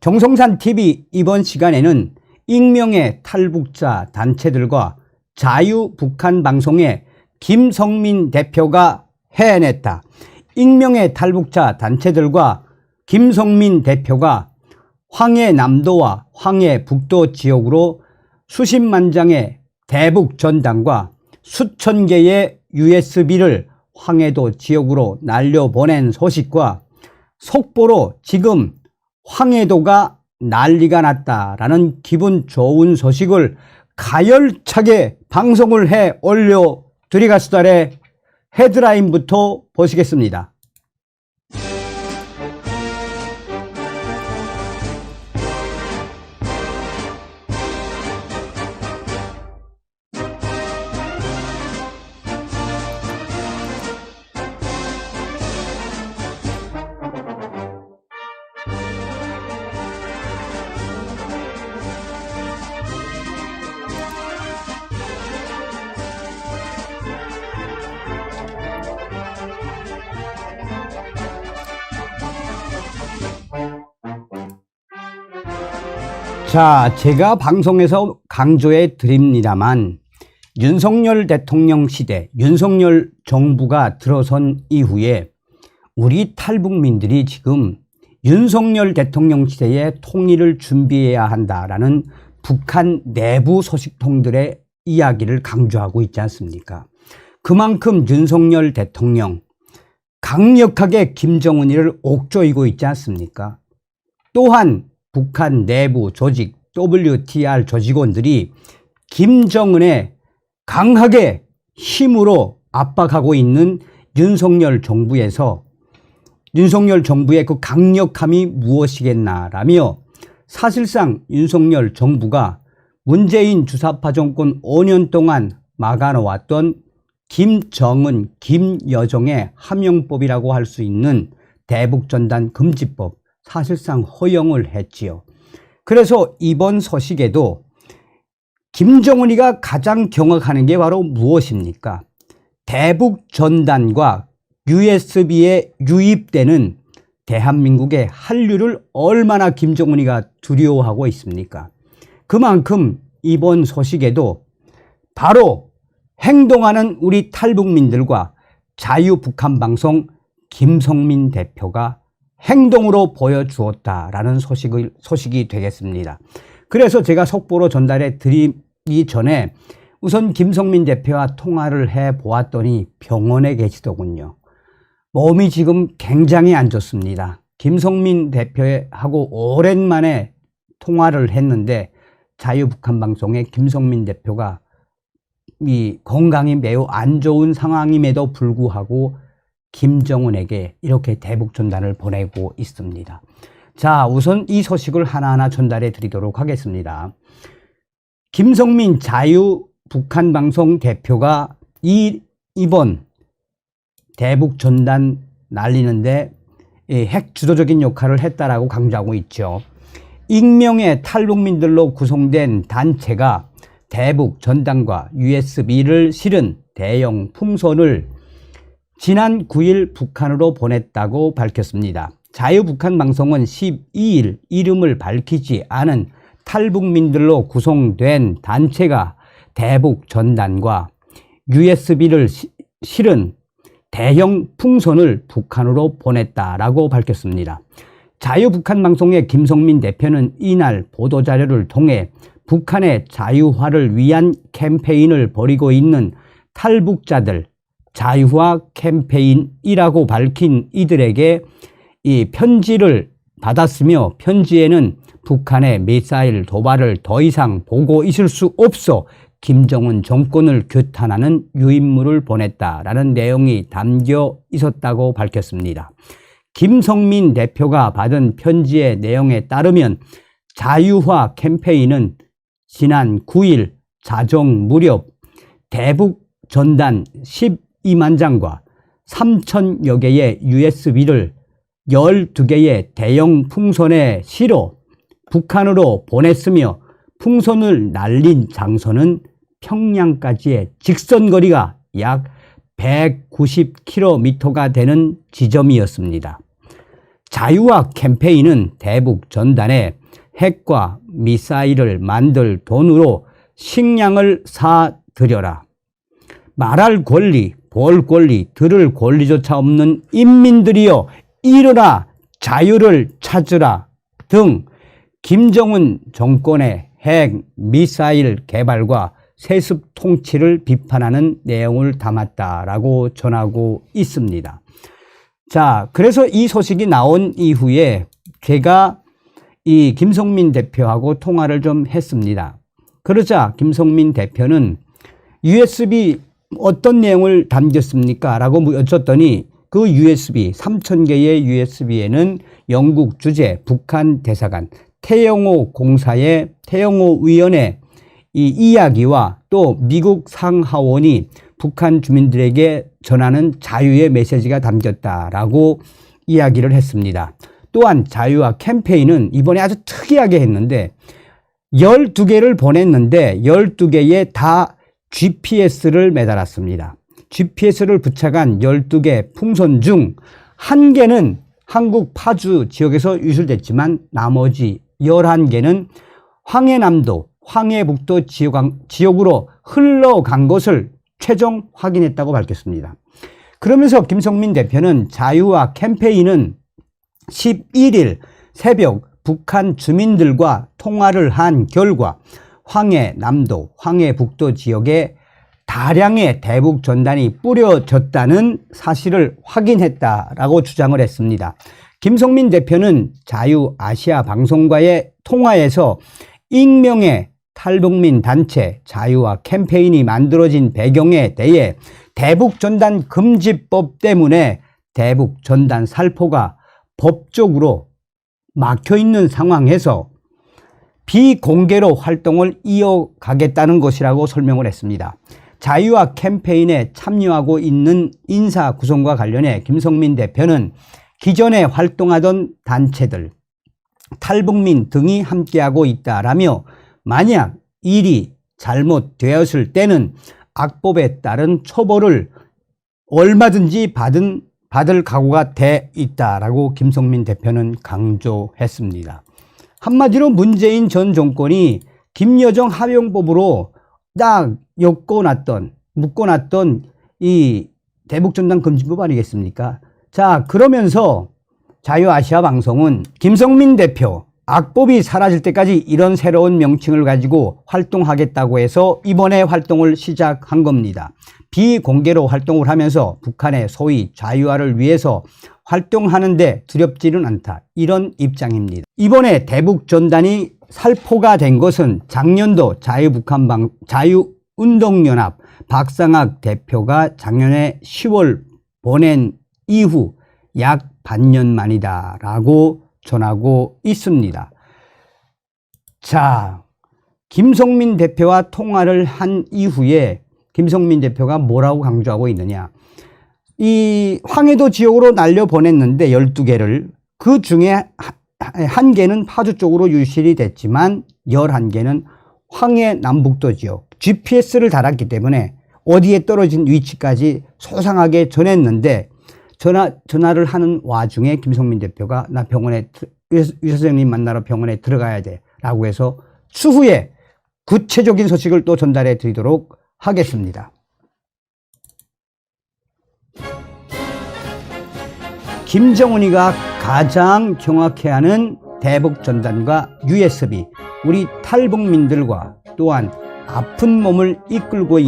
정성산 TV 이번 시간에는 익명의 탈북자 단체들과 자유북한 방송의 김성민 대표가 해냈다. 익명의 탈북자 단체들과 김성민 대표가 황해남도와 황해북도 지역으로 수십만 장의 대북 전단과 수천 개의 USB를 황해도 지역으로 날려보낸 소식과 속보로 지금 황해도가 난리가 났다라는 기분 좋은 소식을 가열차게 방송을 해 올려드리겠습니다. 헤드라인부터 보시겠습니다. 자, 제가 방송에서 강조해 드립니다만 윤석열 대통령 시대, 윤석열 정부가 들어선 이후에 우리 탈북민들이 지금 윤석열 대통령 시대에 통일을 준비해야 한다라는 북한 내부 소식통들의 이야기를 강조하고 있지 않습니까? 그만큼 윤석열 대통령 강력하게 김정은이를 옥조이고 있지 않습니까? 또한 북한 내부 조직 WTR 조직원들이 김정은에 강하게 힘으로 압박하고 있는 윤석열 정부에서 윤석열 정부의 그 강력함이 무엇이겠나라며 사실상 윤석열 정부가 문재인 주사파 정권 5년 동안 막아놓았던 김정은, 김여정의 함영법이라고 할 수 있는 대북전단 금지법 사실상 허용을 했지요. 그래서 이번 소식에도 김정은이가 가장 경악하는 게 바로 무엇입니까? 대북 전단과 USB에 유입되는 대한민국의 한류를 얼마나 김정은이가 두려워하고 있습니까? 그만큼 이번 소식에도 바로 행동하는 우리 탈북민들과 자유북한 방송 김성민 대표가 행동으로 보여주었다라는 소식이 되겠습니다. 그래서 제가 속보로 전달해 드리기 전에 우선 김성민 대표와 통화를 해 보았더니 병원에 계시더군요. 몸이 지금 굉장히 안 좋습니다. 김성민 대표하고 오랜만에 통화를 했는데 자유북한 방송의 김성민 대표가 이 건강이 매우 안 좋은 상황임에도 불구하고 김정은에게 이렇게 대북 전단을 보내고 있습니다. 자, 우선 이 소식을 하나하나 전달해 드리도록 하겠습니다. 김성민 자유북한 방송 대표가 이번 대북 전단 날리는데 핵 주도적인 역할을 했다라고 강조하고 있죠. 익명의 탈북민들로 구성된 단체가 대북 전단과 USB를 실은 대형 풍선을 지난 9일 북한으로 보냈다고 밝혔습니다. 자유북한 방송은 12일 이름을 밝히지 않은 탈북민들로 구성된 단체가 대북 전단과 USB를 실은 대형 풍선을 북한으로 보냈다라고 밝혔습니다. 자유북한 방송의 김성민 대표는 이날 보도자료를 통해 북한의 자유화를 위한 캠페인을 벌이고 있는 탈북자들 자유화 캠페인이라고 밝힌 이들에게 이 편지를 받았으며 편지에는 북한의 미사일 도발을 더 이상 보고 있을 수 없어 김정은 정권을 규탄하는 유인물을 보냈다라는 내용이 담겨 있었다고 밝혔습니다. 김성민 대표가 받은 편지의 내용에 따르면 자유화 캠페인은 지난 9일 자정 무렵 대북 전단 12만 장과 3,000여 개의 USB를 12개의 대형 풍선에 실어 북한으로 보냈으며 풍선을 날린 장소는 평양까지의 직선거리가 약 190km가 되는 지점이었습니다. 자유화 캠페인은 대북 전단에 핵과 미사일을 만들 돈으로 식량을 사들여라. 말할 권리, 볼 권리, 들을 권리조차 없는 인민들이여 일어나 자유를 찾으라 등 김정은 정권의 핵, 미사일 개발과 세습 통치를 비판하는 내용을 담았다라고 전하고 있습니다. 자, 그래서 이 소식이 나온 이후에 제가 이 김성민 대표하고 통화를 좀 했습니다. 그러자 김성민 대표는 USB 어떤 내용을 담겼습니까? 라고 여쭸더니 그 USB 3,000개의 USB에는 영국 주재 북한 대사관 태영호 공사의 태영호 의원의 이 이야기와 또 미국 상하원이 북한 주민들에게 전하는 자유의 메시지가 담겼다라고 이야기를 했습니다. 또한 자유화 캠페인은 이번에 아주 특이하게 했는데 12개를 보냈는데 12개에 다 GPS를 매달았습니다. GPS를 부착한 12개 풍선 중 1개는 한국 파주 지역에서 유실됐지만 나머지 11개는 황해남도, 황해북도 지역으로 흘러간 것을 최종 확인했다고 밝혔습니다. 그러면서 김성민 대표는 자유화 캠페인은 11일 새벽 북한 주민들과 통화를 한 결과 황해남도, 황해북도 지역에 다량의 대북 전단이 뿌려졌다는 사실을 확인했다라고 주장을 했습니다. 김성민 대표는 자유아시아 방송과의 통화에서 익명의 탈북민 단체 자유화 캠페인이 만들어진 배경에 대해 대북전단 금지법 때문에 대북전단 살포가 법적으로 막혀있는 상황에서 비공개로 활동을 이어가겠다는 것이라고 설명을 했습니다. 자유화 캠페인에 참여하고 있는 인사 구성과 관련해 김성민 대표는 기존에 활동하던 단체들, 탈북민 등이 함께하고 있다라며 만약 일이 잘못되었을 때는 악법에 따른 처벌을 얼마든지 받을 각오가 돼 있다라고 김성민 대표는 강조했습니다. 한마디로 문재인 전 정권이 김여정 하병법으로 딱 묶어놨던 이 대북전단 금지법 아니겠습니까? 자, 그러면서 자유아시아 방송은 김성민 대표 악법이 사라질 때까지 이런 새로운 명칭을 가지고 활동하겠다고 해서 이번에 활동을 시작한 겁니다. 비공개로 활동을 하면서 북한의 소위 자유화를 위해서 활동하는데 두렵지는 않다. 이런 입장입니다. 이번에 대북전단이 살포가 된 것은 작년도 자유운동연합 박상학 대표가 작년에 10월 보낸 이후 약 반년 만이다라고 전하고 있습니다. 자, 김성민 대표와 통화를 한 이후에 김성민 대표가 뭐라고 강조하고 있느냐. 이 황해도 지역으로 날려보냈는데 12개를 그 중에 1개는 파주 쪽으로 유실이 됐지만 11개는 황해 남북도 지역 GPS를 달았기 때문에 어디에 떨어진 위치까지 소상하게 전했는데 전화를 하는 와중에 김성민 대표가 나 의사 선생님 만나러 병원에 들어가야 돼 라고 해서 추후에 구체적인 소식을 또 전달해 드리도록 하겠습니다. 김정은이가 가장 경악해하는 대북전단과 USB, 우리 탈북민들과 또한 아픈 몸을 이끌고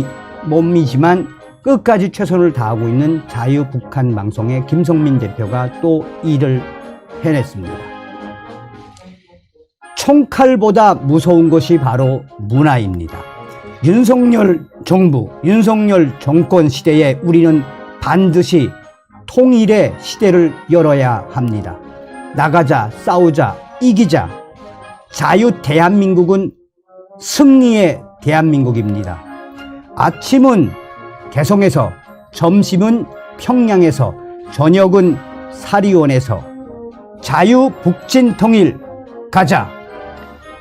몸이지만 끝까지 최선을 다하고 있는 자유북한 방송의 김성민 대표가 또 일을 해냈습니다. 총칼보다 무서운 것이 바로 문화입니다. 윤석열 정부, 윤석열 정권 시대에 우리는 반드시 통일의 시대를 열어야 합니다. 나가자, 싸우자, 이기자. 자유 대한민국은 승리의 대한민국입니다. 아침은 개성에서, 점심은 평양에서, 저녁은 사리원에서 자유 북진 통일 가자.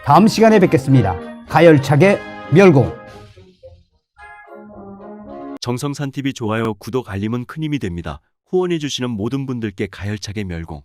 다음 시간에 뵙겠습니다. 가열차게 멸공. 정성산 TV 좋아요, 구독, 알림은 큰 힘이 됩니다. 후원해주시는 모든 분들께 가열차게 멸공.